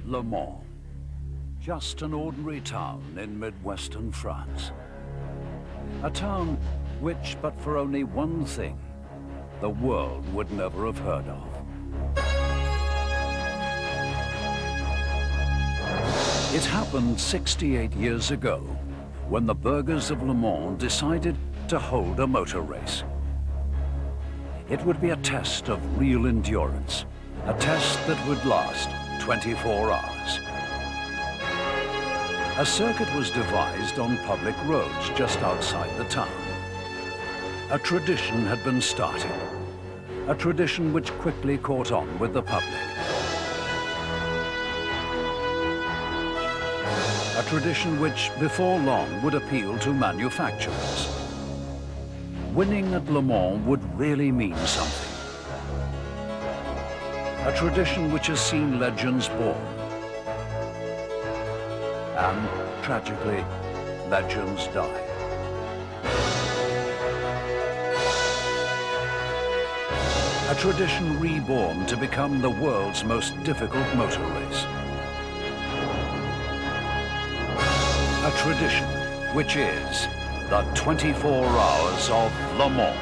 Le Mans, just an ordinary town in Midwestern France. A town which, but for only one thing, the world would never have heard of. It happened 68 years ago, when the burghers of Le Mans decided to hold a motor race. It would be a test of real endurance, a test that would last 24 hours. A circuit was devised on public roads just outside the town. A tradition had been started, a tradition which quickly caught on with the public. A tradition which, before long, would appeal to manufacturers. Winning at Le Mans would really mean something. A tradition which has seen legends born. And, tragically, legends die. A tradition reborn to become the world's most difficult motor race. A tradition which is the 24 Hours of Le Mans.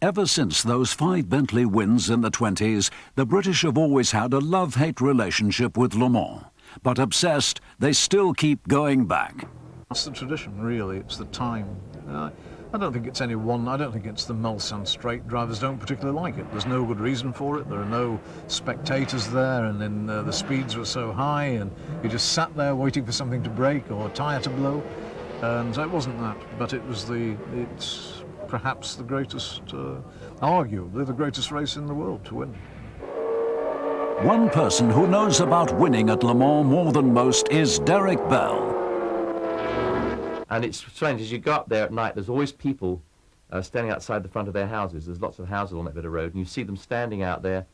Ever since those 5 Bentley wins in the 20s, the British have always had a love-hate relationship with Le Mans. But obsessed, they still keep going back. That's the tradition, really. It's the time. I don't think it's any one. I don't think it's the Mulsanne straight. Drivers don't particularly like it. There's no good reason for it. There are no spectators there, and then the speeds were so high, and you just sat there waiting for something to break or a tyre to blow. And so it wasn't that, but it's perhaps the greatest, arguably the greatest race in the world to win. One person who knows about winning at Le Mans more than most is Derek Bell. And it's strange, as you go up there at night, there's always people standing outside the front of their houses. There's lots of houses on that bit of road, and you see them standing out there,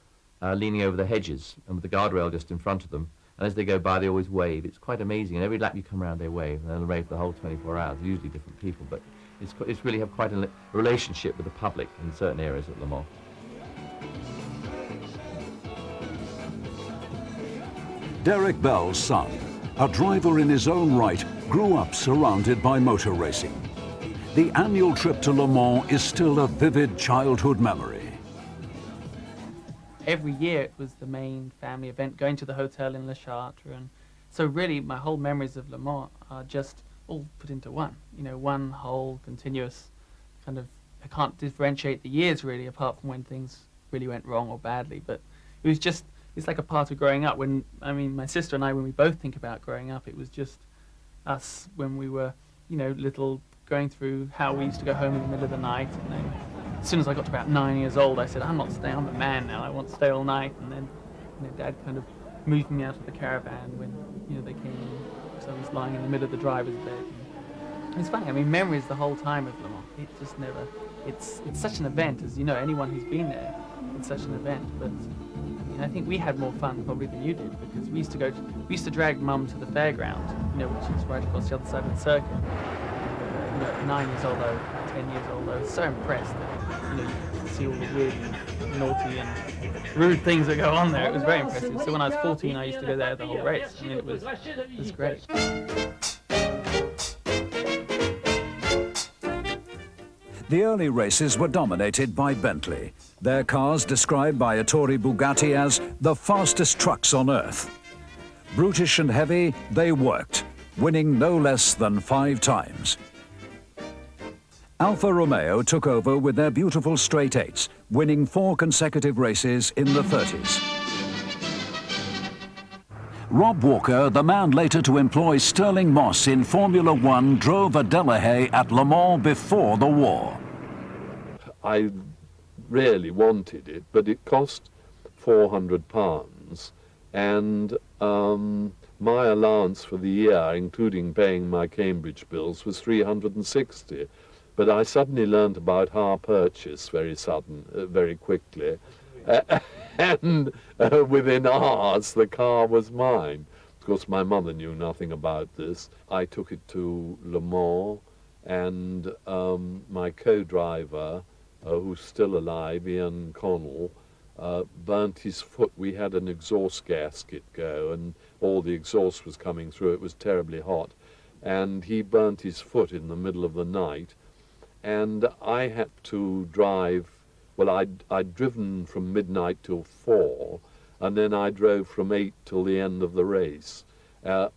leaning over the hedges, and with the guardrail just in front of them. And as they go by, they always wave. It's quite amazing. And every lap you come around, they wave, and they'll wave for the whole 24 hours. Usually different people, but it's really have quite a relationship with the public in certain areas at Le Mans. Derek Bell's son, a driver in his own right, grew up surrounded by motor racing. The annual trip to Le Mans is still a vivid childhood memory. Every year it was the main family event, going to the hotel in Le Chartres, and so really my whole memories of Le Mans are just all put into one. You know, one whole continuous kind of, I can't differentiate the years really, apart from when things really went wrong or badly, but it was just, it's like a part of growing up. When, I mean, my sister and I, when we both think about growing up, it was just us when we were, you know, little, going through how we used to go home in the middle of the night. And then as soon as I got to about 9 years old, I said, I'm not staying, I'm a man now, I want to stay all night. And then, you know, Dad kind of moved me out of the caravan when, you know, they came in, because I was lying in the middle of the driver's bed. And it's funny, I mean, memories the whole time of Le Mans. It just never, it's such an event, as you know, anyone who's been there, it's such an event. But I think we had more fun probably than you did, because we used to drag Mum to the fairground, you know, which is right across the other side of the circuit. You know, 9 years old, 10 years old, I was so impressed that, you know, you could see all the weird and naughty and rude things that go on there. It was very impressive. So when I was 14, I used to go there the whole race. I mean, it was great. The early races were dominated by Bentley, their cars described by Ettore Bugatti as the fastest trucks on Earth. Brutish and heavy, they worked, winning no less than 5 times. Alfa Romeo took over with their beautiful straight 8s, winning 4 consecutive races in the 30s. Rob Walker, the man later to employ Stirling Moss in Formula One, drove a Delahaye at Le Mans before the war. I really wanted it, but it cost £400, and my allowance for the year, including paying my Cambridge bills, was £360. But I suddenly learnt about hire purchase very quickly, and within hours the car was mine. Of course, my mother knew nothing about this. I took it to Le Mans, and my co-driver, who's still alive, Ian Connell, burnt his foot. We had an exhaust gasket go, and all the exhaust was coming through. It was terribly hot. And he burnt his foot in the middle of the night. And I had to drive, well, I'd driven from midnight till 4, and then I drove from 8 till the end of the race,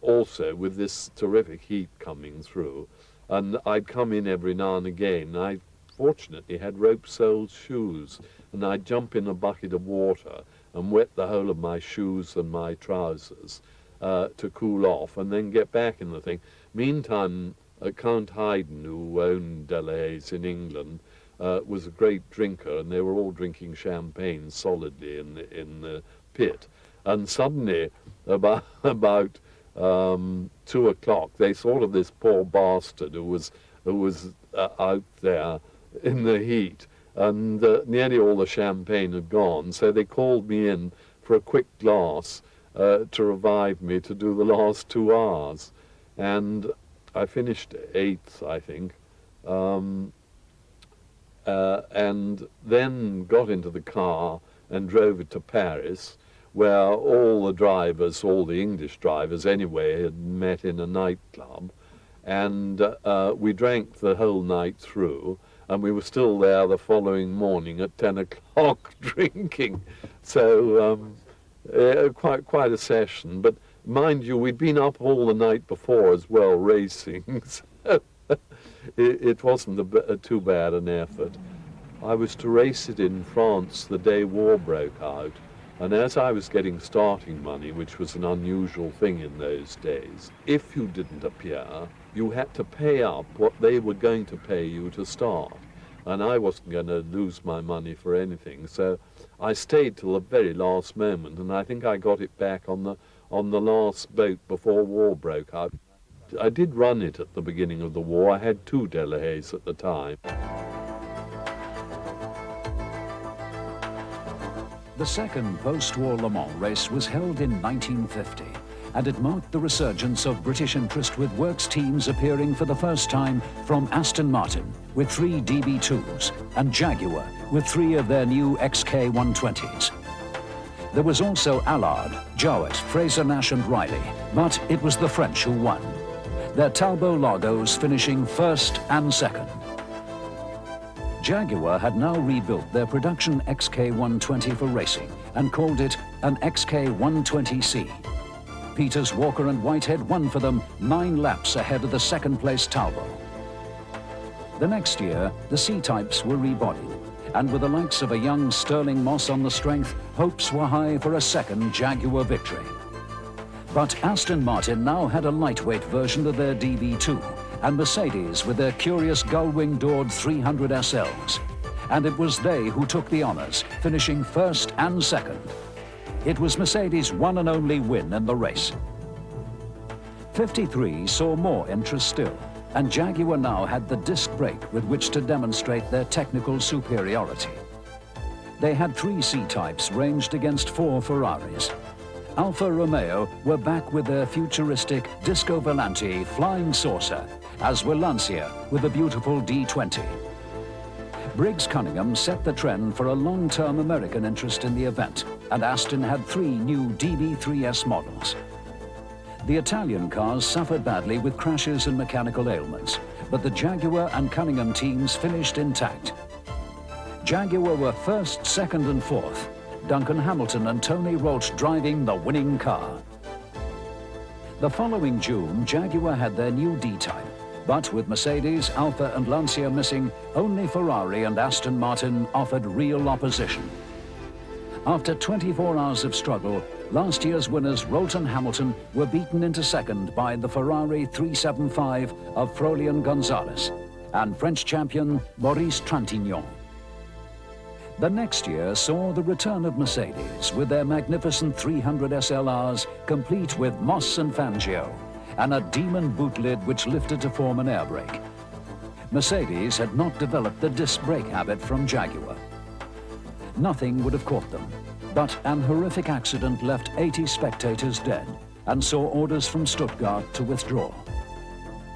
also with this terrific heat coming through. And I'd come in every now and again. I fortunately had rope-soled shoes, and I'd jump in a bucket of water and wet the whole of my shoes and my trousers to cool off, and then get back in the thing. Meantime, Count Haydn, who owned Delahaye's in England, was a great drinker, and they were all drinking champagne solidly in the pit. And suddenly, about 2 o'clock, they thought of this poor bastard who was out there in the heat, and nearly all the champagne had gone. So they called me in for a quick glass to revive me to do the last 2 hours, and I finished 8th, I think, and then got into the car and drove it to Paris, where all the drivers, all the English drivers anyway, had met in a nightclub, and we drank the whole night through, and we were still there the following morning at 10 o'clock drinking. So quite a session. But mind you, we'd been up all the night before as well, racing, so it wasn't too bad an effort. I was to race it in France the day war broke out, and as I was getting starting money, which was an unusual thing in those days, if you didn't appear, you had to pay up what they were going to pay you to start. And I wasn't going to lose my money for anything, so I stayed till the very last moment, and I think I got it back on the last boat before war broke out. I did run it at the beginning of the war. I had 2 Delahayes at the time. The second post-war Le Mans race was held in 1950, and it marked the resurgence of British interest, with works teams appearing for the first time from Aston Martin with 3 DB2s and Jaguar with 3 of their new XK120s. There was also Allard, Jowett, Fraser-Nash and Riley, but it was the French who won, their Talbot logos finishing 1st and 2nd. Jaguar had now rebuilt their production XK120 for racing and called it an XK120C. Peters, Walker and Whitehead won for them 9 laps ahead of the second-place Talbot. The next year, the C-types were rebodied, and with the likes of a young Sterling Moss on the strength, hopes were high for a second Jaguar victory. But Aston Martin now had a lightweight version of their DB2, and Mercedes with their curious gull-wing doored 300 SLs. And it was they who took the honours, finishing 1st and 2nd. It was Mercedes' one and only win in the race. 53 saw more interest still, and Jaguar now had the disc brake with which to demonstrate their technical superiority. They had 3 C-types ranged against 4 Ferraris. Alfa Romeo were back with their futuristic Disco Volante flying saucer, as were Lancia with the beautiful D20. Briggs Cunningham set the trend for a long-term American interest in the event, and Aston had 3 new DB3S models. The Italian cars suffered badly with crashes and mechanical ailments, but the Jaguar and Cunningham teams finished intact. Jaguar were 1st, 2nd and 4th, Duncan Hamilton and Tony Roach driving the winning car. The following June, Jaguar had their new D-type, but with Mercedes, Alfa and Lancia missing, only Ferrari and Aston Martin offered real opposition. After 24 hours of struggle, last year's winners Roach and Hamilton were beaten into 2nd by the Ferrari 375 of Frolian Gonzalez and French champion Maurice Trintignant. The next year saw the return of Mercedes with their magnificent 300 SLRs, complete with Moss and Fangio, and a demon boot lid which lifted to form an air brake. Mercedes had not developed the disc brake habit from Jaguar. Nothing would have caught them, but an horrific accident left 80 spectators dead and saw orders from Stuttgart to withdraw.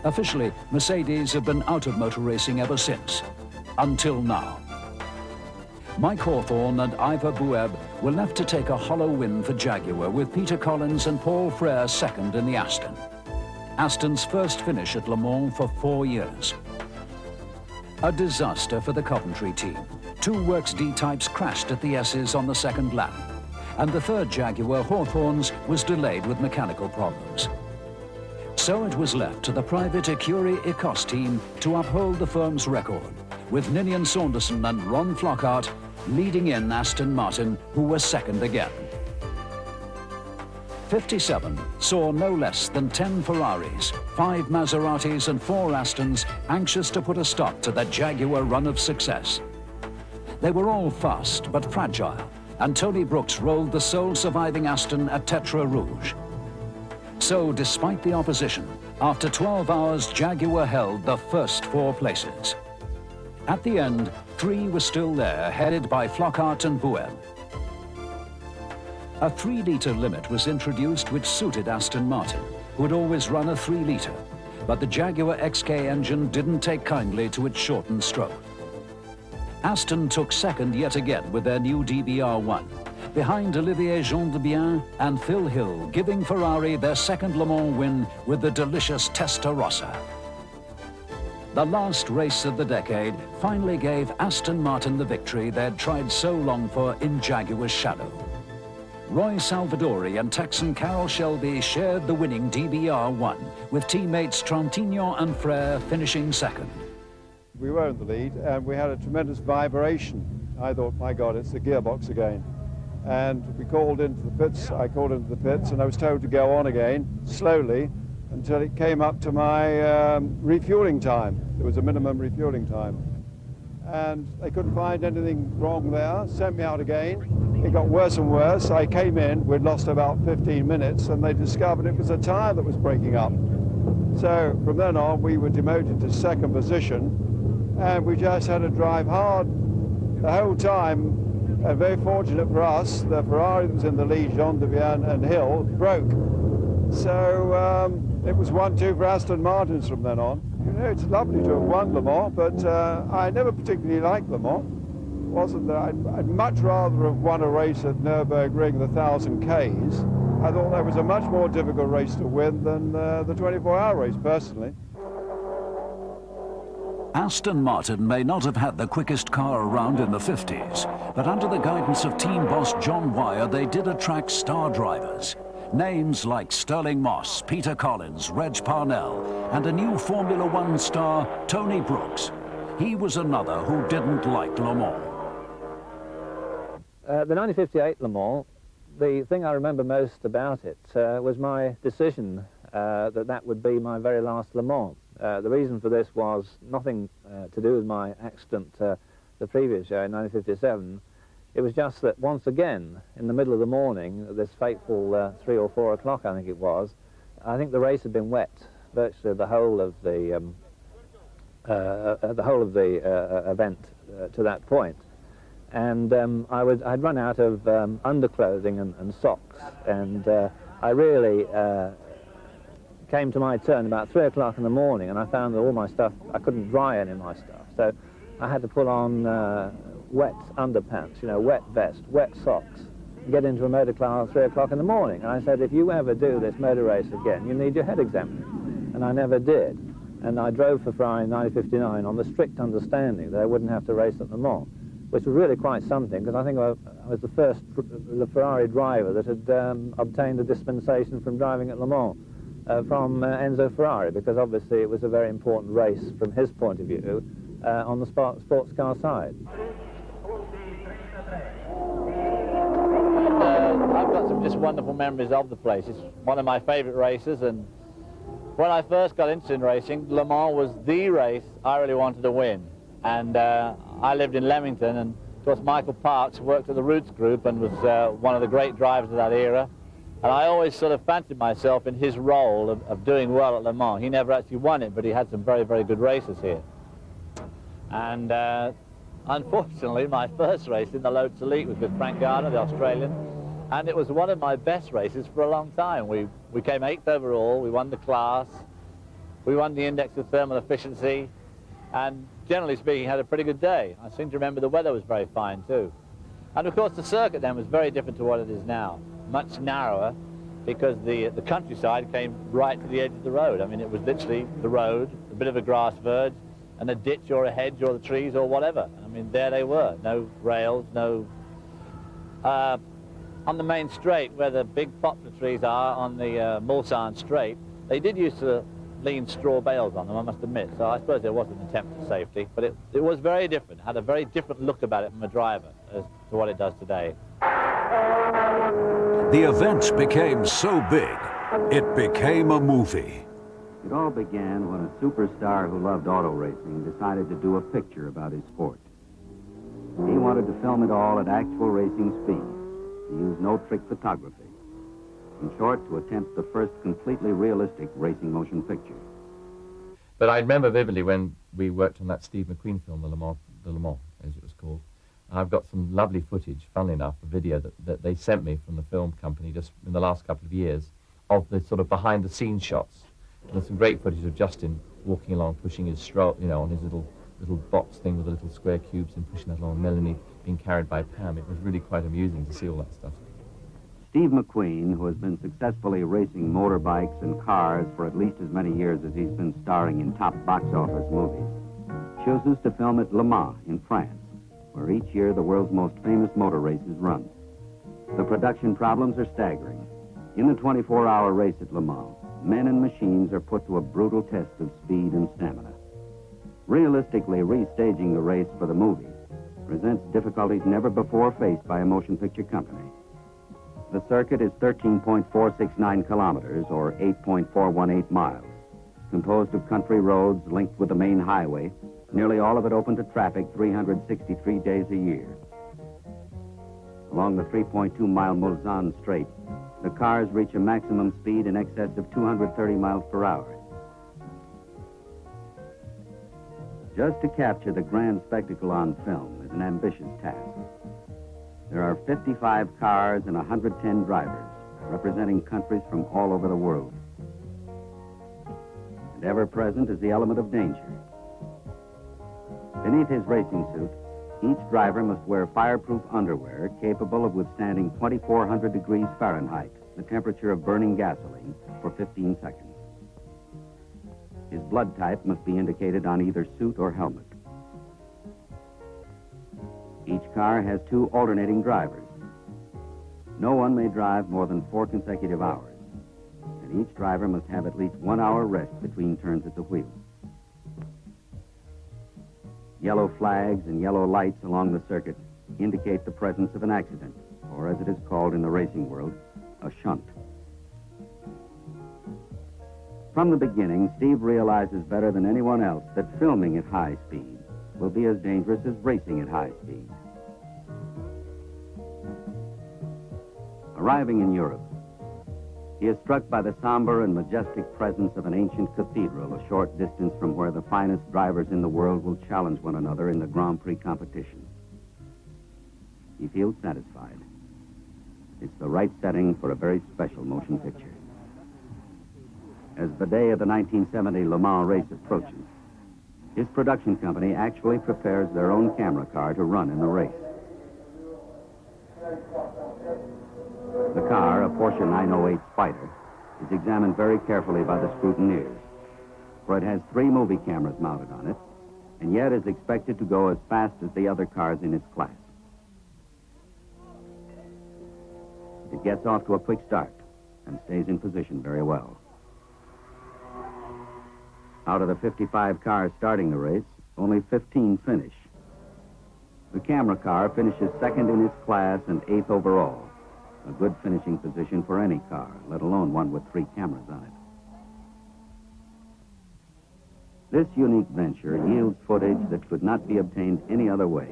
Officially, Mercedes have been out of motor racing ever since, until now. Mike Hawthorne and Ivor Bueb were left to take a hollow win for Jaguar, with Peter Collins and Paul Frere second in the Aston. Aston's first finish at Le Mans for 4 years. A disaster for the Coventry team. 2 Works D types crashed at the S's on the second lap, and the third Jaguar, Hawthorne's, was delayed with mechanical problems. So it was left to the private Ecurie Ecos team to uphold the firm's record, with Ninian Saunderson and Ron Flockhart leading in Aston Martin, who was second again. 57 saw no less than 10 Ferraris, 5 Maseratis and 4 Astons anxious to put a stop to the Jaguar run of success. They were all fast but fragile, and Tony Brooks rolled the sole surviving Aston at Tetra Rouge. So, despite the opposition, after 12 hours, Jaguar held the first 4 places. At the end, 3 were still there, headed by Flockhart and Bueb. A 3-litre limit was introduced which suited Aston Martin, who had always run a 3-litre, but the Jaguar XK engine didn't take kindly to its shortened stroke. Aston took second yet again with their new DBR1, behind Olivier Gendebien and Phil Hill, giving Ferrari their second Le Mans win with the delicious Testarossa. The last race of the decade finally gave Aston Martin the victory they'd tried so long for in Jaguar's shadow. Roy Salvadori and Texan Carroll Shelby shared the winning DBR1, with teammates Trintignant and Frere finishing second. We were in the lead and we had a tremendous vibration. I thought, my God, it's the gearbox again. And we called into the pits, I called into the pits, and I was told to go on again, slowly, until it came up to my refueling time. There was a minimum refueling time. And they couldn't find anything wrong there, sent me out again. It got worse and worse. I came in, we'd lost about 15 minutes, and they discovered it was a tyre that was breaking up. So from then on, we were demoted to second position, and we just had to drive hard the whole time. And very fortunate for us, the Ferrari that was in the lead, Gendebien and Hill, broke. So it was 1-2 for Aston Martins from then on. You know, it's lovely to have won Le Mans, but I never particularly liked Le Mans. Wasn't that I'd much rather have won a race at Nürburgring, the 1,000 Ks. I thought that was a much more difficult race to win than the 24-hour race, personally. Aston Martin may not have had the quickest car around in the 50s, but under the guidance of team boss John Wyer, they did attract star drivers. Names like Sterling Moss, Peter Collins, Reg Parnell, and a new Formula One star, Tony Brooks. He was another who didn't like Le Mans. The 1958 Le Mans, the thing I remember most about it was my decision that would be my very last Le Mans. The reason for this was nothing to do with my accident the previous year in 1957. It was just that once again, in the middle of the morning, this fateful 3 or 4 o'clock, I think it was, I think the race had been wet virtually the whole of the event to that point. And I'd run out of underclothing and socks, and I really came to my turn about 3 o'clock in the morning, and I found that all my stuff, I couldn't dry any of my stuff, so I had to put on wet underpants, you know, wet vest, wet socks, and get into a motor car at 3 o'clock in the morning. And I said, if you ever do this motor race again, you need your head examined. And I never did. And I drove for Ferrari in 1959 on the strict understanding that I wouldn't have to race at Le Mans, which was really quite something, because I think I was the first Ferrari driver that had obtained a dispensation from driving at Le Mans from Enzo Ferrari, because obviously it was a very important race from his point of view on the sports car side. I've got some just wonderful memories of the place. It's one of my favourite races, and when I first got interested in racing, Le Mans was the race I really wanted to win. And I lived in Leamington, and of course Michael Parks worked at the Roots Group and was one of the great drivers of that era. And I always sort of fancied myself in his role of doing well at Le Mans. He never actually won it, but he had some very, very good races here. And unfortunately, my first race in the Lotus Elite was with Frank Gardner, the Australian, and it was one of my best races for a long time. We came 8th overall, we won the class, we won the index of thermal efficiency, and generally speaking, had a pretty good day. I seem to remember the weather was very fine too. And of course the circuit then was very different to what it is now. Much narrower, because the countryside came right to the edge of the road. I mean, it was literally the road, a bit of a grass verge, and a ditch or a hedge or the trees or whatever. I mean, there they were. No rails, no... on the main straight, where the big poplar trees are on the Mulsanne Straight, they did used to lean straw bales on them, I must admit. So I suppose there was an attempt at safety, but it was very different, had a very different look about it from a driver as to what it does today. The event became so big, it became a movie. It all began when a superstar who loved auto racing decided to do a picture about his sport. He wanted to film it all at actual racing speed, to use no trick photography. In short, to attempt the first completely realistic racing motion picture. But I remember vividly when we worked on that Steve McQueen film, the Le Mans, as it was called. I've got some lovely footage, funnily enough, a video that they sent me from the film company just in the last couple of years of the sort of behind-the-scenes shots. And there's some great footage of Justin walking along, pushing his stroll, you know, on his little box thing with the little square cubes and pushing that along, Melanie being carried by Pam. It was really quite amusing to see all that stuff. Steve McQueen, who has been successfully racing motorbikes and cars for at least as many years as he's been starring in top box office movies, chooses to film at Le Mans in France, where each year the world's most famous motor race is run. The production problems are staggering. In the 24-hour race at Le Mans, men and machines are put to a brutal test of speed and stamina. Realistically, restaging the race for the movie presents difficulties never before faced by a motion picture company. The circuit is 13.469 kilometers, or 8.418 miles, composed of country roads linked with the main highway, nearly all of it open to traffic 363 days a year. Along the 3.2-mile Mulsanne Straight, the cars reach a maximum speed in excess of 230 miles per hour. Just to capture the grand spectacle on film is an ambitious task. There are 55 cars and 110 drivers, representing countries from all over the world. And ever present is the element of danger. Beneath his racing suit, each driver must wear fireproof underwear capable of withstanding 2,400 degrees Fahrenheit, the temperature of burning gasoline, for 15 seconds. His blood type must be indicated on either suit or helmet. Each car has 2 alternating drivers. No one may drive more than 4 consecutive hours, and each driver must have at least 1 hour rest between turns at the wheel. Yellow flags and yellow lights along the circuit indicate the presence of an accident, or as it is called in the racing world, a shunt. From the beginning, Steve realizes better than anyone else that filming at high speed will be as dangerous as racing at high speed. Arriving in Europe, he is struck by the somber and majestic presence of an ancient cathedral a short distance from where the finest drivers in the world will challenge one another in the Grand Prix competition. He feels satisfied. It's the right setting for a very special motion picture. As the day of the 1970 Le Mans race approaches, his production company actually prepares their own camera car to run in the race. The car, a Porsche 908 Spider, is examined very carefully by the scrutineers, for it has 3 movie cameras mounted on it, and yet is expected to go as fast as the other cars in its class. It gets off to a quick start and stays in position very well. Out of the 55 cars starting the race, only 15 finish. The camera car finishes second in its class and 8th overall, a good finishing position for any car, let alone one with 3 cameras on it. This unique venture yields footage that could not be obtained any other way.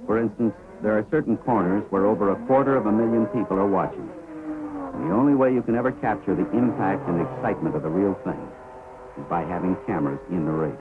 For instance, there are certain corners where over 250,000 people are watching. And the only way you can ever capture the impact and excitement of the real thing is by having cameras in the race.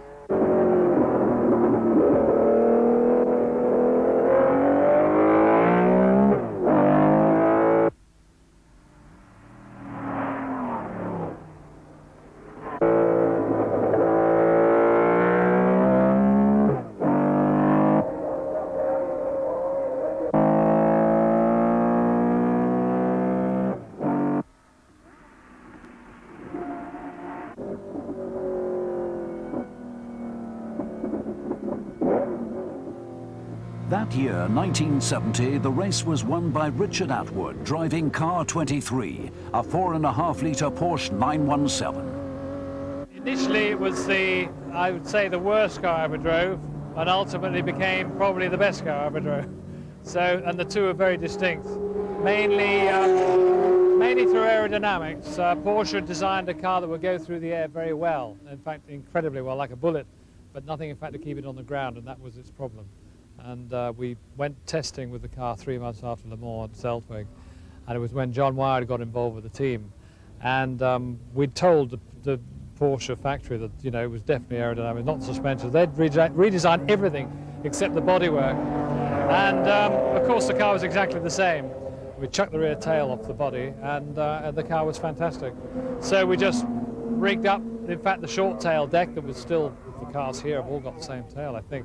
That year, 1970, the race was won by Richard Atwood, driving car 23, a 4.5-litre Porsche 917. Initially, it was I would say, the worst car I ever drove, and ultimately became probably the best car I ever drove. So, and the two are very distinct. Mainly through aerodynamics. Porsche designed a car that would go through the air very well, in fact, incredibly well, like a bullet, but nothing, in fact, to keep it on the ground, and that was its problem. And we went testing with the car 3 months after Le Mans at Zeltweg, and it was when John Wyatt got involved with the team. And we'd told the Porsche factory that, you know, it was definitely aerodynamic, not the suspension. They'd redesigned everything except the bodywork. And of course the car was exactly the same. We chucked the rear tail off the body, and the car was fantastic. So we just rigged up, in fact, the short tail deck that was still, the cars here have all got the same tail, I think.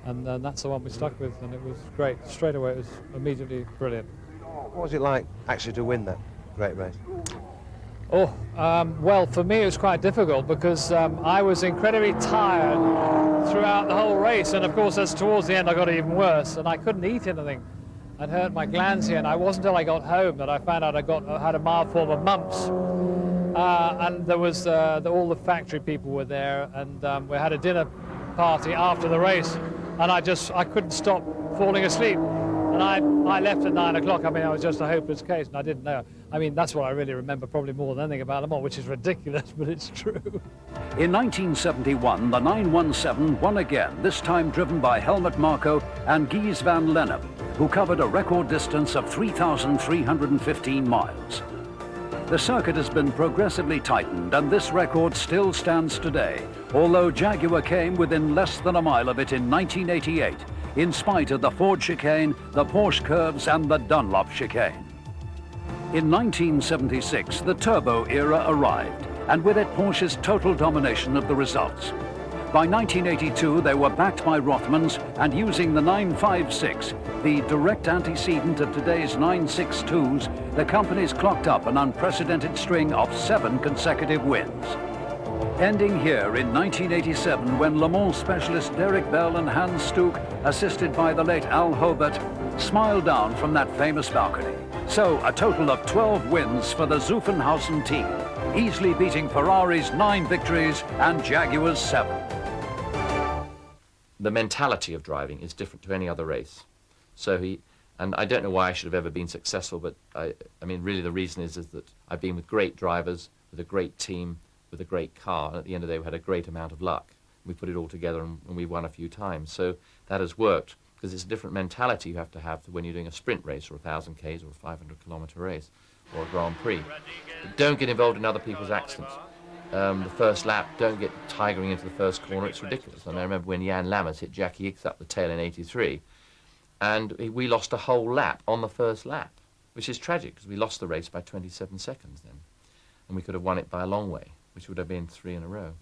And that's the one we stuck with, and it was great. Straight away, it was immediately brilliant. What was it like actually to win that great race? Oh, well, for me it was quite difficult because I was incredibly tired throughout the whole race, and of course as towards the end I got even worse, and I couldn't eat anything. I'd hurt my glands here, and it wasn't until I got home that I found out I had a mild form of mumps. And there was all the factory people were there, and we had a dinner party after the race, and I couldn't stop falling asleep. And I left at 9 o'clock. I mean, I was just a hopeless case, and I didn't know. I mean, that's what I really remember probably more than anything about Le Mans, which is ridiculous, but it's true. In 1971, the 917 won again, this time driven by Helmut Marko and Guys van Lennep, who covered a record distance of 3,315 miles. The circuit has been progressively tightened, and this record still stands today, although Jaguar came within less than a mile of it in 1988, in spite of the Ford chicane, the Porsche curves, and the Dunlop chicane. In 1976, the turbo era arrived, and with it Porsche's total domination of the results. By 1982, they were backed by Rothmans, and using the 956, the direct antecedent of today's 962s, the companies clocked up an unprecedented string of 7 consecutive wins. Ending here in 1987, when Le Mans specialist Derek Bell and Hans Stuck, assisted by the late Al Hobart, smiled down from that famous balcony. So a total of 12 wins for the Zuffenhausen team, easily beating Ferrari's 9 victories and Jaguar's 7. The mentality of driving is different to any other race. And I don't know why I should have ever been successful, but I mean, really the reason is that I've been with great drivers, with a great team, with a great car, and at the end of the day we had a great amount of luck. We put it all together and we won a few times. So that has worked, because it's a different mentality you have to have when you're doing a sprint race or a 1,000 Ks or a 500-kilometre race or a Grand Prix. But don't get involved in other people's accidents. The first lap, don't get tigering into the first corner, it's ridiculous. And I remember when Jan Lammers hit Jackie Ickx up the tail in '83, and we lost a whole lap on the first lap, which is tragic because we lost the race by 27 seconds then. And we could have won it by a long way, which would have been 3 in a row.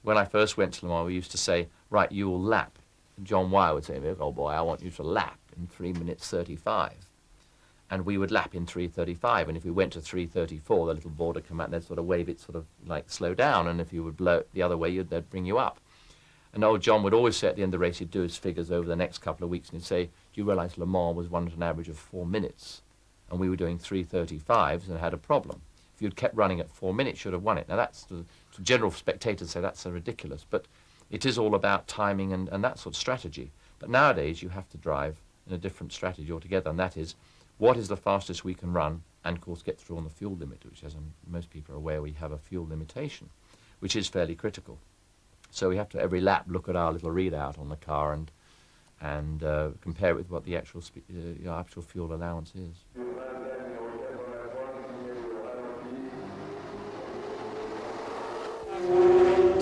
When I first went to Le Mans, we used to say, right, you will lap. And John Wyer would say, oh boy, I want you to lap in 3 minutes 35. And we would lap in 3:35, and if we went to 3:34, the little board would come out and they'd sort of wave it, sort of like slow down, and if you would blow it the other way, they'd bring you up. And old John would always say at the end of the race, he'd do his figures over the next couple of weeks, and he'd say, do you realise Le Mans was won at an average of 4 minutes, and we were doing 3:35s and had a problem. If you'd kept running at 4 minutes, you'd have won it. Now that's, to general spectators say that's ridiculous, but it is all about timing and that sort of strategy. But nowadays you have to drive in a different strategy altogether, and that is, what is the fastest we can run, and of course get through on the fuel limit, which, as most people are aware, we have a fuel limitation, which is fairly critical. So we have to every lap look at our little readout on the car and compare it with what the actual fuel allowance is.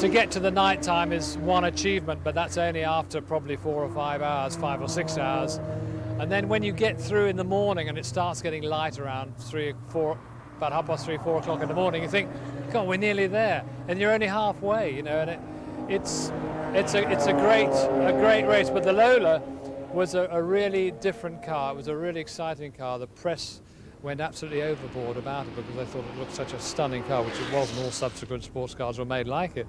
To get to the night time is one achievement, but that's only after probably 4 or 5 hours, 5 or 6 hours. And then when you get through in the morning and it starts getting light around 3, 4, about 3:30, 4 o'clock in the morning, you think, God, we're nearly there, and you're only halfway, you know. And it's a great race. But the Lola was a really different car. It was a really exciting car. The press went absolutely overboard about it because they thought it looked such a stunning car, which it wasn't. All subsequent sports cars were made like it.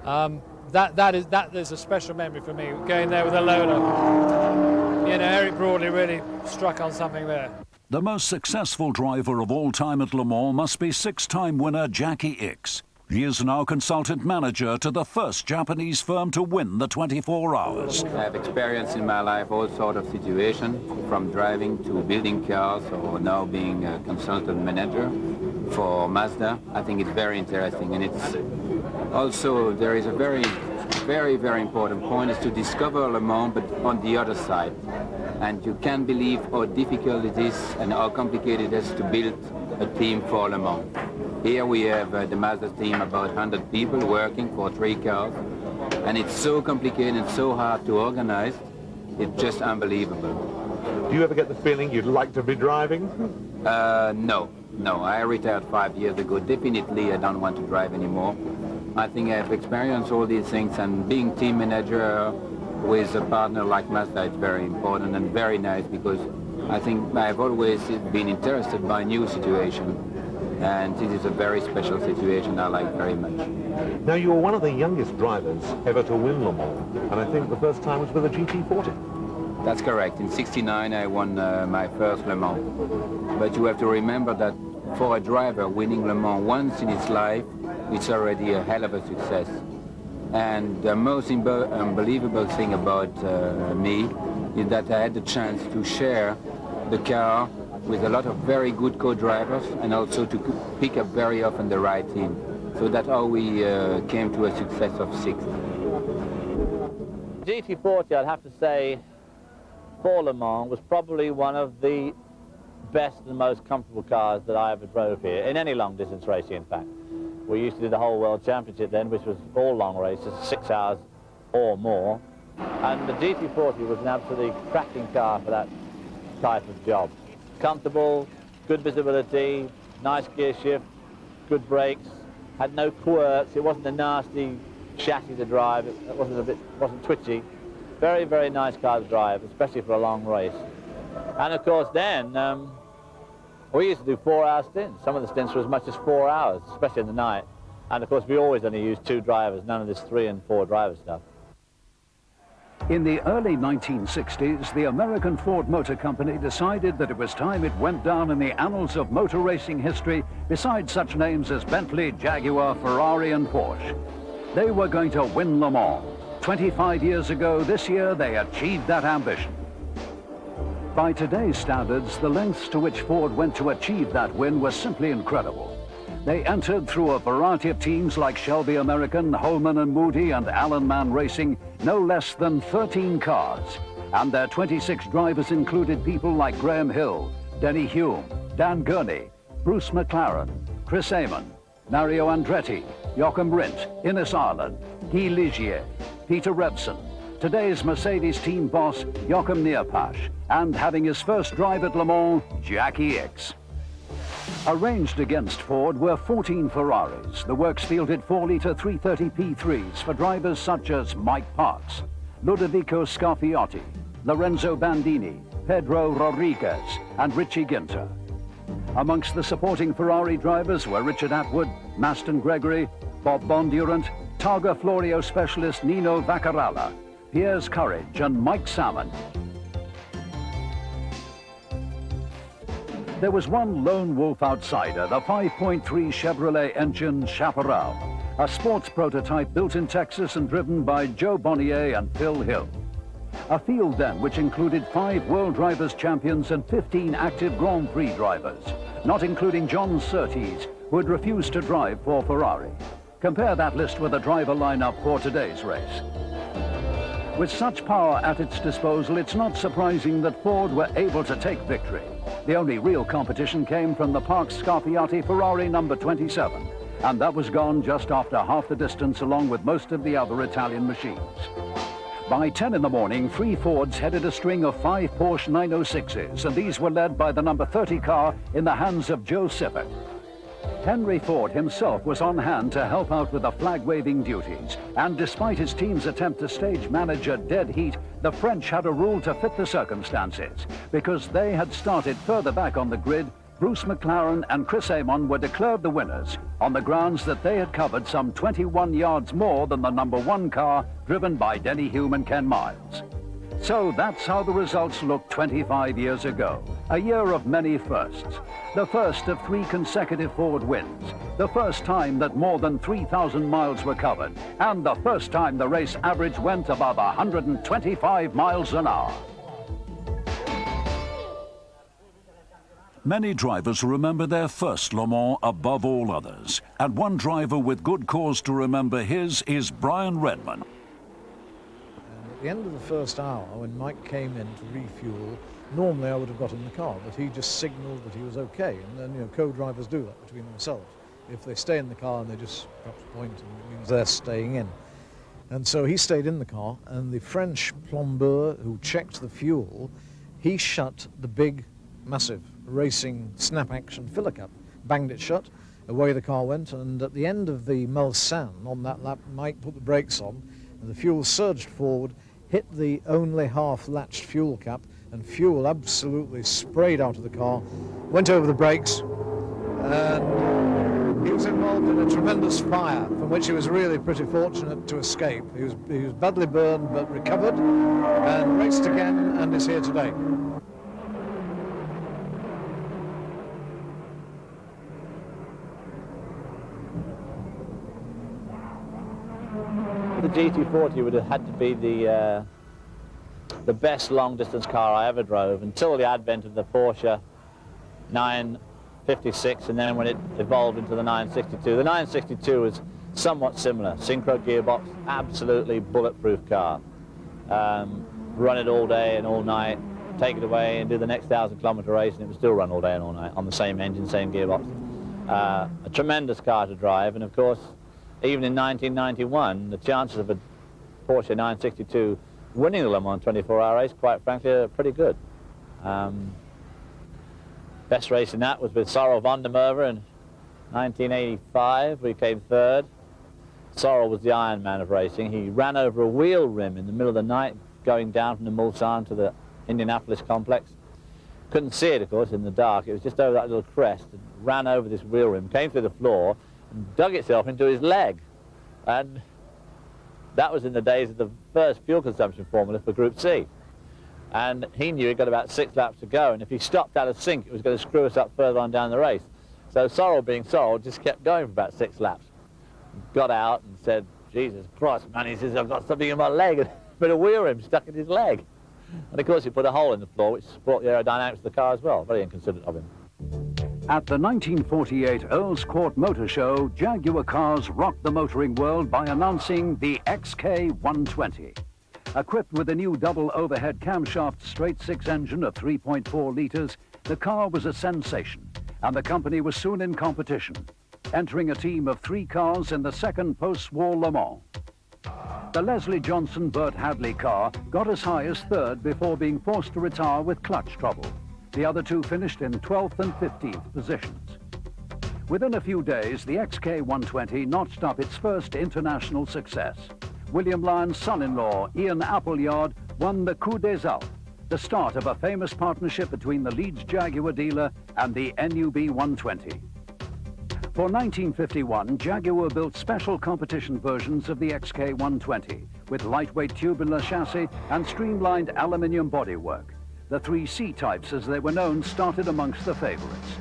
That is a special memory for me, going there with a Lola. you know, Eric Broadley really struck on something there. The most successful driver of all time at Le Mans must be six-time winner Jackie Ickx. He is now consultant manager to the first Japanese firm to win the 24 hours. I have experienced in my life all sorts of situations, from driving to building cars, or now being a consultant manager for Mazda. I think it's very interesting, and it's also, there is a very important point, is to discover Le Mans, but on the other side. And you can't believe how difficult it is and how complicated it is to build a team for Le Mans. Here we have the Mazda team, about 100 people working for 3 cars, and it's so complicated and so hard to organize, it's just unbelievable. Do you ever get the feeling you'd like to be driving? No. I retired 5 years ago. Definitely I don't want to drive anymore. I think I've experienced all these things, and being team manager with a partner like Mazda is very important and very nice, because I think I've always been interested by new situations. And this is a very special situation I like very much. Now, you were one of the youngest drivers ever to win Le Mans, and I think the first time was with a GT40. That's correct. In '69 I won my first Le Mans. But you have to remember that for a driver, winning Le Mans once in his life, it's already a hell of a success. And the most unbelievable thing about me is that I had the chance to share the car with a lot of very good co-drivers, and also to pick up very often the right team. So that's how we came to a success of 6. GT40, I'd have to say, for Le Mans, was probably one of the best and most comfortable cars that I ever drove here, in any long-distance racing, in fact. We used to do the whole World Championship then, which was all long races, 6 hours or more. And the GT40 was an absolutely cracking car for that type of job. Comfortable, good visibility, nice gear shift, good brakes, had no quirks. It wasn't a nasty chassis to drive. It wasn't twitchy. Very, very nice car to drive, especially for a long race. And of course then, we used to do 4-hour stints. Some of the stints were as much as 4 hours, especially in the night. And of course we always only used 2 drivers, none of this 3 and 4 driver stuff. In the early 1960s, the American Ford Motor Company decided that it was time it went down in the annals of motor racing history beside such names as Bentley, Jaguar, Ferrari and Porsche. They were going to win Le Mans. 25 years ago this year, they achieved that ambition. By today's standards, the lengths to which Ford went to achieve that win were simply incredible. They entered through a variety of teams like Shelby American, Holman and Moody and Allen Man Racing, no less than 13 cars. And their 26 drivers included people like Graham Hill, Denny Hume, Dan Gurney, Bruce McLaren, Chris Amon, Mario Andretti, Joachim Rindt, Ines Arlen, Guy Ligier, Peter Revson, today's Mercedes team boss Joachim Nierpasch, and having his first drive at Le Mans, Jackie Ickx. Arranged against Ford were 14 Ferraris. The works fielded 4-litre 330 P3s for drivers such as Mike Parks, Ludovico Scarfiotti, Lorenzo Bandini, Pedro Rodriguez, and Richie Ginter. Amongst the supporting Ferrari drivers were Richard Atwood, Maston Gregory, Bob Bondurant, Targa Florio specialist Nino Vaccarella, Piers Courage, and Mike Salmon. There was one lone wolf outsider, the 5.3 Chevrolet engine Chaparral, a sports prototype built in Texas and driven by Joe Bonnier and Phil Hill. A field then which included 5 World Drivers' Champions and 15 active Grand Prix drivers, not including John Surtees, who had refused to drive for Ferrari. Compare that list with the driver lineup for today's race. With such power at its disposal, it's not surprising that Ford were able to take victory. The only real competition came from the Parks Scarfiotti Ferrari number 27, and that was gone just after half the distance along with most of the other Italian machines. By 10 in the morning, 3 Fords headed a string of 5 Porsche 906s, and these were led by the number 30 car in the hands of Joe Siffert. Henry Ford himself was on hand to help out with the flag-waving duties, and despite his team's attempt to stage manage a dead heat, the French had a rule to fit the circumstances. Because they had started further back on the grid, Bruce McLaren and Chris Amon were declared the winners on the grounds that they had covered some 21 yards more than the number 1 car driven by Denny Hume and Ken Miles. So that's how the results looked 25 years ago. A year of many firsts. The first of 3 consecutive Ford wins. The first time that more than 3,000 miles were covered. And the first time the race average went above 125 miles an hour. Many drivers remember their first Le Mans above all others. And one driver with good cause to remember his is Brian Redman. At the end of the first hour, when Mike came in to refuel, normally I would have got in the car, but he just signalled that he was okay. And then, you know, co-drivers do that between themselves. If they stay in the car and they just perhaps point, and it means they're staying in. And so he stayed in the car, and the French plombier who checked the fuel, he shut the big, massive racing snap-action filler cap, banged it shut, away the car went, and at the end of the Mulsanne, on that lap, Mike put the brakes on, and the fuel surged forward, hit the only half-latched fuel cap, and fuel absolutely sprayed out of the car, went over the brakes, and he was involved in a tremendous fire, from which he was really pretty fortunate to escape. He was badly burned, but recovered, and raced again, and is here today. The GT40 would have had to be the best long-distance car I ever drove until the advent of the Porsche 956, and then when it evolved into the 962. The 962 was somewhat similar. Synchro gearbox, absolutely bulletproof car. Run it all day and all night, take it away and do the next 1,000-kilometer race, and it would still run all day and all night on the same engine, same gearbox. A tremendous car to drive, and of course, even in 1991, the chances of a Porsche 962 winning the Le Mans 24-hour race, quite frankly, are pretty good. Best race in that was with Sorrel van der Merwe in 1985. We came third. Sorrel was the Iron Man of racing. He ran over a wheel rim in the middle of the night, going down from the Mulsanne to the Indianapolis complex. Couldn't see it, of course, in the dark. It was just over that little crest, and ran over this wheel rim, came through the floor, and dug itself into his leg. And that was in the days of the first fuel consumption formula for Group C. And he knew he'd got about 6 laps to go, and if he stopped out of sync, it was going to screw us up further on down the race. So Sorrel, being Sorrel, just kept going for about 6 laps. Got out and said, "Jesus Christ, man," he says, "I've got something in my leg," but a wheel rim stuck in his leg. And of course he put a hole in the floor, which brought the aerodynamics of the car as well. Very inconsiderate of him. At the 1948 Earl's Court Motor Show, Jaguar cars rocked the motoring world by announcing the XK120. Equipped with a new double overhead camshaft straight-six engine of 3.4 litres, the car was a sensation, and the company was soon in competition, entering a team of 3 cars in the second post-war Le Mans. The Leslie Johnson-Burt Hadley car got as high as 3rd before being forced to retire with clutch trouble. The other 2 finished in 12th and 15th positions. Within a few days, the XK120 notched up its first international success. William Lyon's son-in-law, Ian Appleyard, won the Coup des Alpes, the start of a famous partnership between the Leeds Jaguar dealer and the NUB 120. For 1951, Jaguar built special competition versions of the XK120 with lightweight tubular chassis and streamlined aluminium bodywork. The 3 C-types, as they were known, started amongst the favorites.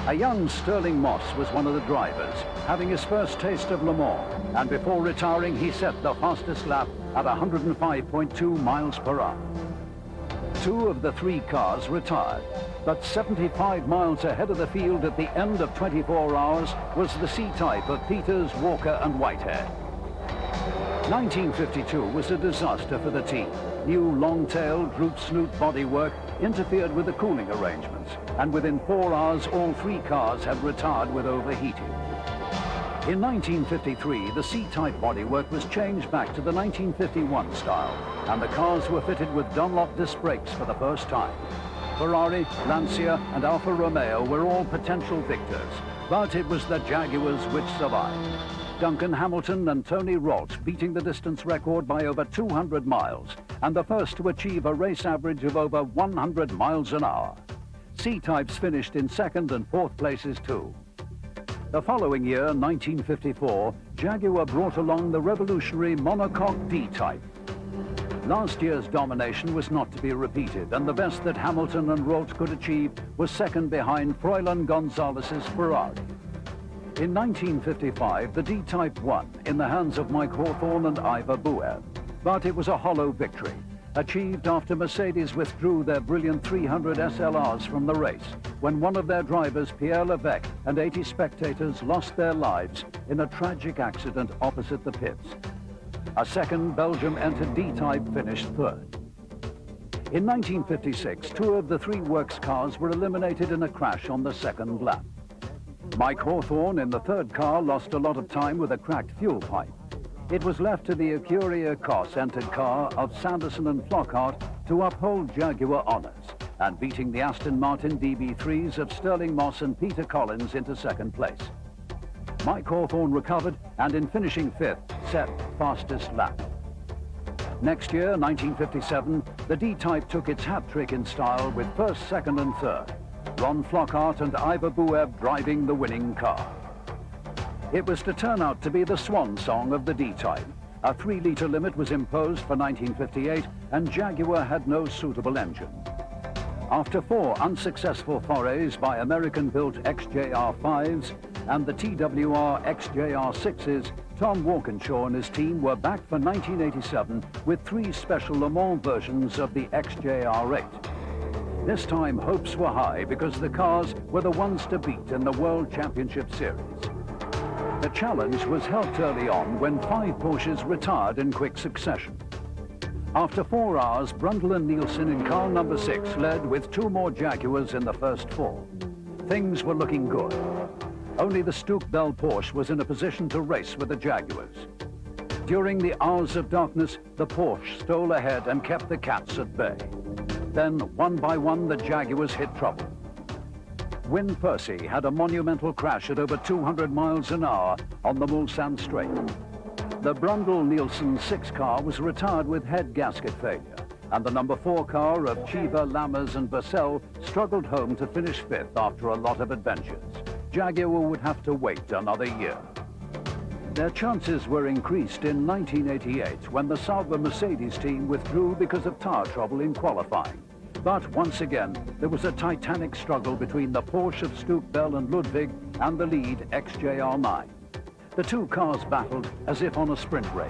A young Sterling Moss was one of the drivers, having his first taste of Le Mans, and before retiring, he set the fastest lap at 105.2 miles per hour. 2 of the 3 cars retired, but 75 miles ahead of the field at the end of 24 hours was the C-type of Peters, Walker and Whitehead. 1952 was a disaster for the team. New long-tail, droop-snoot bodywork interfered with the cooling arrangements, and within 4 hours, all 3 cars had retired with overheating. In 1953, the C-type bodywork was changed back to the 1951 style, and the cars were fitted with Dunlop disc brakes for the first time. Ferrari, Lancia, and Alfa Romeo were all potential victors, but it was the Jaguars which survived. Duncan Hamilton and Tony Rolt beating the distance record by over 200 miles, and the first to achieve a race average of over 100 miles an hour. C-types finished in 2nd and 4th places too. The following year, 1954, Jaguar brought along the revolutionary monocoque D-type. Last year's domination was not to be repeated, and the best that Hamilton and Rolt could achieve was second behind Froilan Gonzalez's Ferrari. In 1955, the D-Type won in the hands of Mike Hawthorne and Ivor Bueb, but it was a hollow victory, achieved after Mercedes withdrew their brilliant 300 SLRs from the race, when one of their drivers, Pierre Levesque, and 80 spectators lost their lives in a tragic accident opposite the pits. A second Belgium-entered D-Type finished third. In 1956, 2 of the 3 works cars were eliminated in a crash on the second lap. Mike Hawthorne in the third car lost a lot of time with a cracked fuel pipe. It was left to the Ecurie Cos-entered car of Sanderson and Flockhart to uphold Jaguar honours, and beating the Aston Martin DB3s of Sterling Moss and Peter Collins into second place. Mike Hawthorne recovered and in finishing 5th set fastest lap. Next year, 1957, the D-Type took its hat trick in style with 1st, 2nd and 3rd. Ron Flockhart and Ivor Bueb driving the winning car. It was to turn out to be the swan song of the D-Type. A 3-litre limit was imposed for 1958 and Jaguar had no suitable engine. After 4 unsuccessful forays by American-built XJR5s and the TWR XJR6s, Tom Walkinshaw and his team were back for 1987 with 3 special Le Mans versions of the XJR8. This time hopes were high because the cars were the ones to beat in the World Championship Series. The challenge was helped early on when 5 Porsches retired in quick succession. After 4 hours, Brundle and Nielsen in car number 6 led with 2 more Jaguars in the first 4. Things were looking good. Only the Stuke Bell Porsche was in a position to race with the Jaguars. During the hours of darkness, the Porsche stole ahead and kept the Cats at bay. Then, one by one, the Jaguars hit trouble. Win Percy had a monumental crash at over 200 miles an hour on the Mulsanne Straight. The Brundle-Nielsen 6 car was retired with head gasket failure, and the number 4 car of Cheever, Lammers and Bursell struggled home to finish 5th after a lot of adventures. Jaguar would have to wait another year. Their chances were increased in 1988 when the Sauber Mercedes team withdrew because of tire trouble in qualifying. But once again, there was a titanic struggle between the Porsche of Stuke Bell and Ludwig and the lead XJR9. The 2 cars battled as if on a sprint race.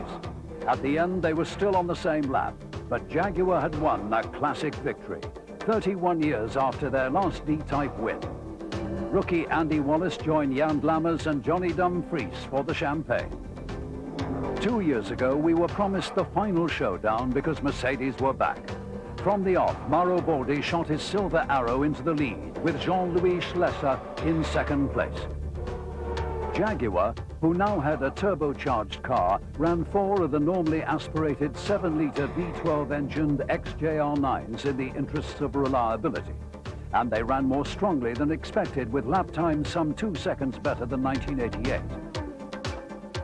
At the end, they were still on the same lap, but Jaguar had won a classic victory, 31 years after their last D-Type win. Rookie Andy Wallace joined Jan Lammers and Johnny Dumfries for the champagne. 2 years ago, we were promised the final showdown because Mercedes were back. From the off, Mauro Baldi shot his silver arrow into the lead, with Jean-Louis Schlesser in second place. Jaguar, who now had a turbocharged car, ran 4 of the normally aspirated 7-litre V12-engined XJR9s in the interests of reliability. And they ran more strongly than expected, with lap times some 2 seconds better than 1988.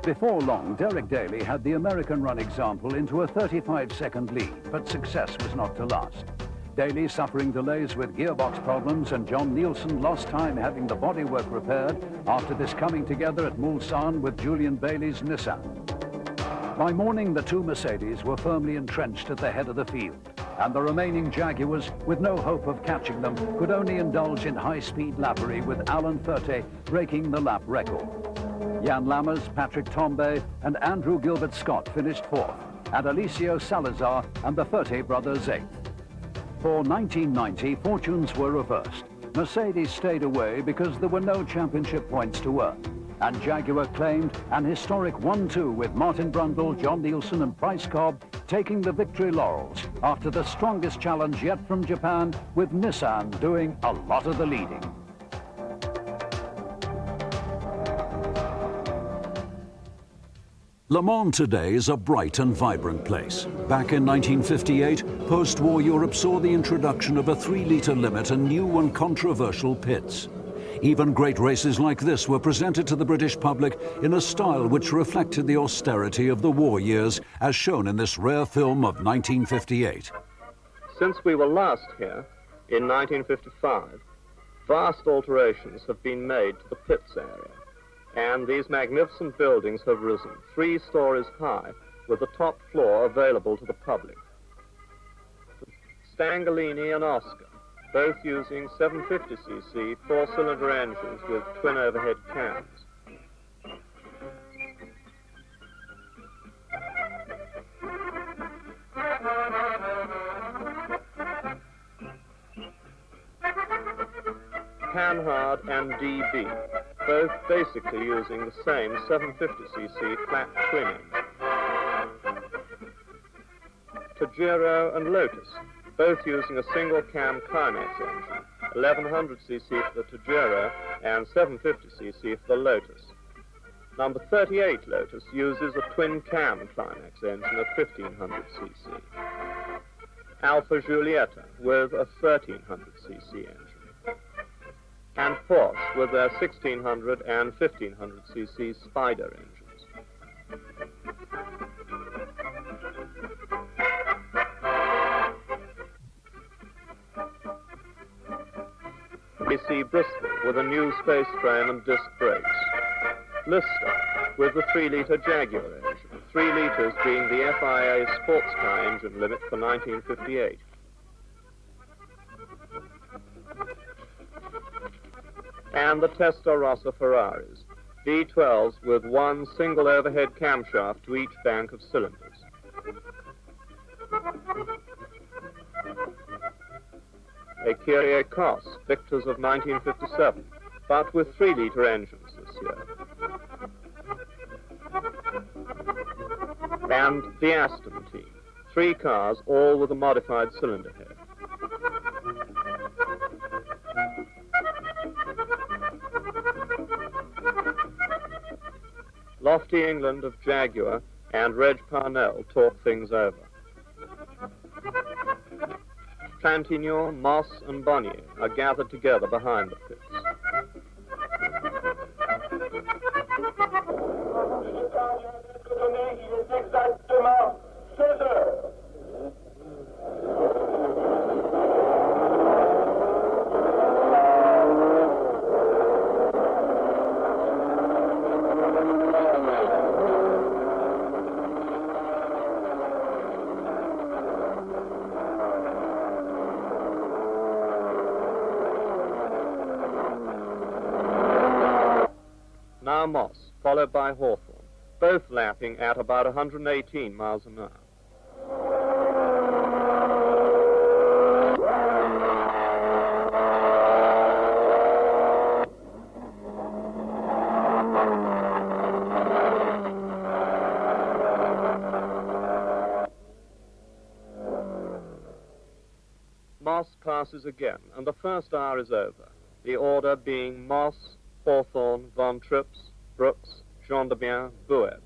Before long, Derek Daly had the American run example into a 35-second lead, but success was not to last. Daly suffering delays with gearbox problems and John Nielsen lost time having the bodywork repaired after this coming together at Mulsanne with Julian Bailey's Nissan. By morning, the 2 Mercedes were firmly entrenched at the head of the field, and the remaining Jaguars, with no hope of catching them, could only indulge in high-speed lappery with Alan Furte breaking the lap record. Jan Lammers, Patrick Tombe and Andrew Gilbert Scott finished 4th, and Alicio Salazar and the Furte brothers 8th. For 1990, fortunes were reversed. Mercedes stayed away because there were no championship points to earn, and Jaguar claimed an historic 1-2 with Martin Brundle, John Nielsen and Bryce Cobb taking the victory laurels after the strongest challenge yet from Japan, with Nissan doing a lot of the leading. Le Mans today is a bright and vibrant place. Back in 1958, post-war Europe saw the introduction of a 3-litre limit and new and controversial pits. Even great races like this were presented to the British public in a style which reflected the austerity of the war years, as shown in this rare film of 1958. Since we were last here, in 1955, vast alterations have been made to the pits area. And these magnificent buildings have risen 3 stories high, with the top floor available to the public. Stangalini and Oscar, both using 750cc four-cylinder engines with twin overhead cams. Panhard and DB, both basically using the same 750cc flat twin engine. Tajiro and Lotus, both using a single-cam Climax engine, 1100cc for the Tajiro and 750cc for the Lotus. Number 38 Lotus uses a twin-cam Climax engine of 1500cc. Alfa Giulietta with a 1300cc engine. And Porsche with their 1600 and 1500cc Spider engines. We see Bristol with a new space frame and disc brakes. Lister with the 3-litre Jaguar engine, 3 litres being the FIA sports car engine limit for 1958. And the Testarossa Ferraris, V12s with one single overhead camshaft to each bank of cylinders. A Kyrie Kos, victors of 1957, but with 3-litre engines this year. And the Aston team, 3 cars, all with a modified cylinder head. Lofty England of Jaguar and Reg Parnell talk things over. Trintignant, Moss and Bonnier are gathered together behind the pits. Now Moss, followed by Hawthorne, both lapping at about 118 miles an hour. Moss passes again, and the first hour is over, the order being Moss, Hawthorne, Von Trips, Brooks, Gendebien, Bueb.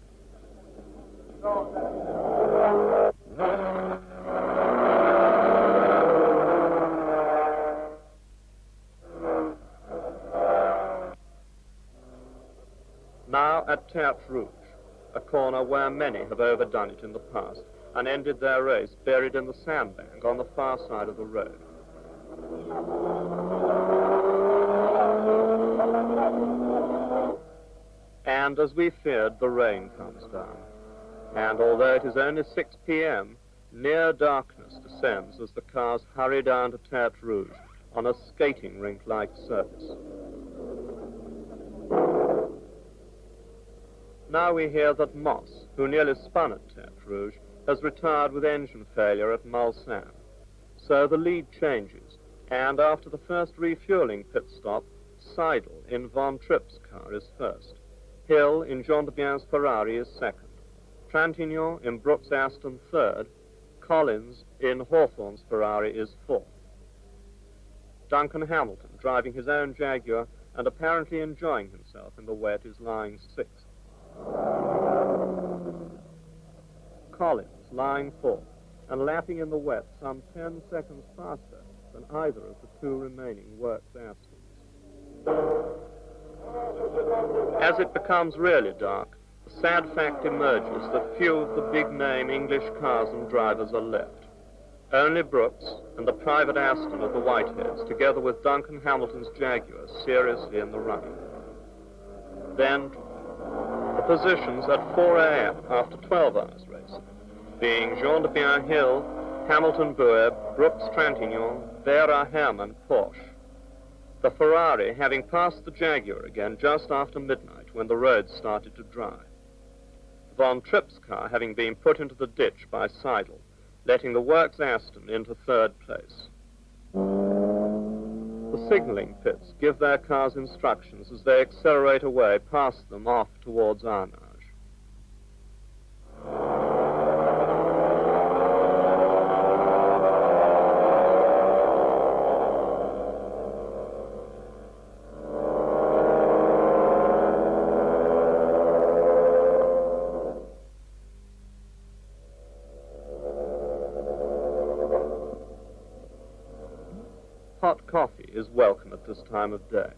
Now at Tertre Rouge, a corner where many have overdone it in the past and ended their race buried in the sandbank on the far side of the road. And as we feared, the rain comes down. And although it is only 6 p.m., near darkness descends as the cars hurry down to Tertre Rouge on a skating rink-like surface. Now we hear that Moss, who nearly spun at Tertre Rouge, has retired with engine failure at Mulsanne. So the lead changes, and after the first refueling pit stop, Seidel in Von Tripp's car is first. Hill in Gendebien's Ferrari is second. Trintignant in Brooks' Aston third. Collins in Hawthorne's Ferrari is fourth. Duncan Hamilton, driving his own Jaguar and apparently enjoying himself in the wet, is lying sixth. Collins lying fourth and lapping in the wet some 10 seconds faster than either of the two remaining Works Astons. As it becomes really dark, the sad fact emerges that few of the big-name English cars and drivers are left. Only Brooks and the private Aston of the Whiteheads, together with Duncan Hamilton's Jaguar, seriously in the running. Then, the positions at 4 a.m. after 12 hours racing, being Gendebien Hill, Hamilton Boer, Brooks Trintignant, Vera Hermann, Porsche. The Ferrari having passed the Jaguar again just after midnight when the roads started to dry. Von Tripp's car having been put into the ditch by Seidel, letting the Works Aston into third place. The signalling pits give their cars instructions as they accelerate away past them off towards Arnage. Hot coffee is welcome at this time of day.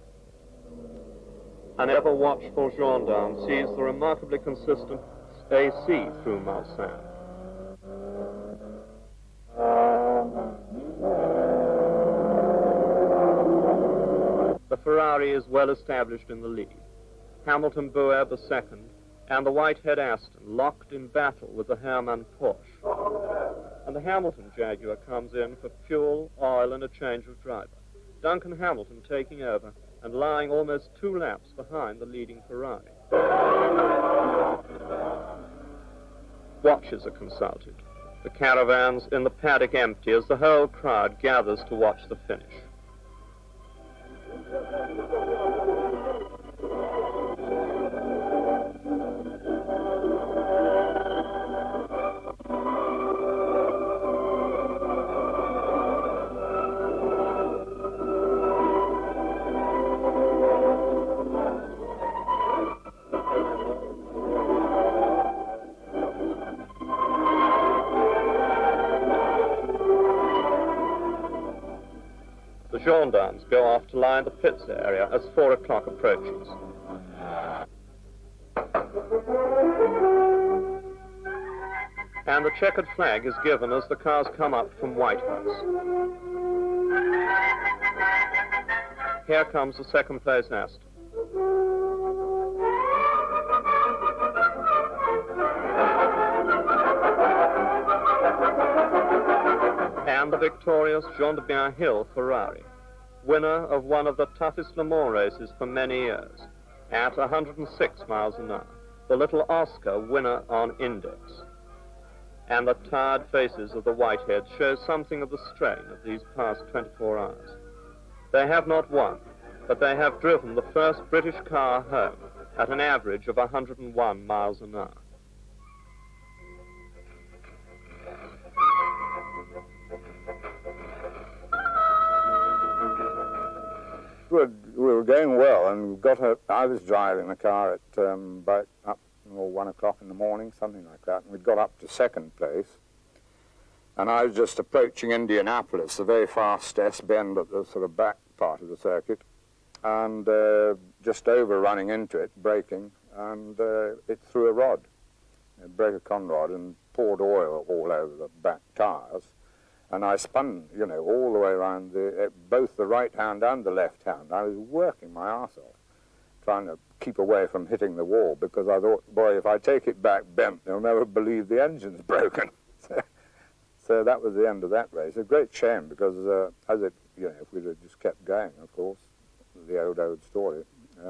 An ever-watchful gendarme sees the remarkably consistent AC through Mulsanne. The Ferrari is well established in the lead. Hamilton Boer the second, and the Whitehead Aston locked in battle with the Hermann Porsche. And the Hamilton Jaguar comes in for fuel, oil, and a change of driver. Duncan Hamilton taking over and lying almost 2 laps behind the leading Ferrari. Watches are consulted. The caravans in the paddock empty as the whole crowd gathers to watch the finish. The gendarmes go off to line the pits area as 4 o'clock approaches. And the checkered flag is given as the cars come up from White House. Here comes the second place Aston. And the victorious Jean de Bienhill Ferrari, winner of one of the toughest Le Mans races for many years, at 106 miles an hour, the little Oscar winner on Index. And the tired faces of the Whiteheads show something of the strain of these past 24 hours. They have not won, but they have driven the first British car home at an average of 101 miles an hour. We were going well, and I was driving the car at about up 1 o'clock in the morning, something like that, and we'd got up to second place. And I was just approaching Indianapolis, the very fast S-bend at the sort of back part of the circuit, and just overrunning into it, braking, and it threw a rod. It broke a conrod and poured oil all over the back tyres. And I spun, all the way around both the right hand and the left hand. I was working my arse off, trying to keep away from hitting the wall, because I thought, boy, if I take it back bent, they'll never believe the engine's broken. So that was the end of that race. A great shame, because if we'd have just kept going, of course, the old story,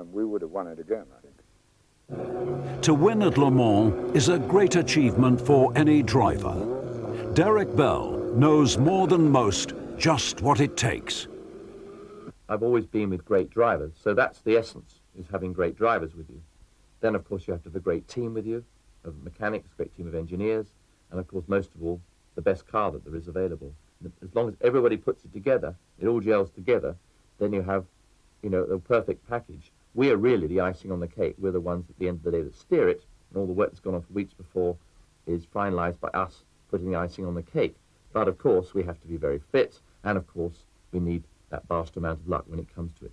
we would have won it again, I think. To win at Le Mans is a great achievement for any driver. Derek Bell knows more than most just what it takes. I've always been with great drivers, so that's the essence, is having great drivers with you. Then, of course, you have to have a great team with you, of mechanics, a great team of engineers, and, of course, most of all, the best car that there is available. As long as everybody puts it together, it all gels together, then you have, a perfect package. We are really the icing on the cake. We're the ones at the end of the day that steer it, and all the work that's gone on for weeks before is finalised by us putting the icing on the cake. But, of course, we have to be very fit, and, of course, we need that vast amount of luck when it comes to it.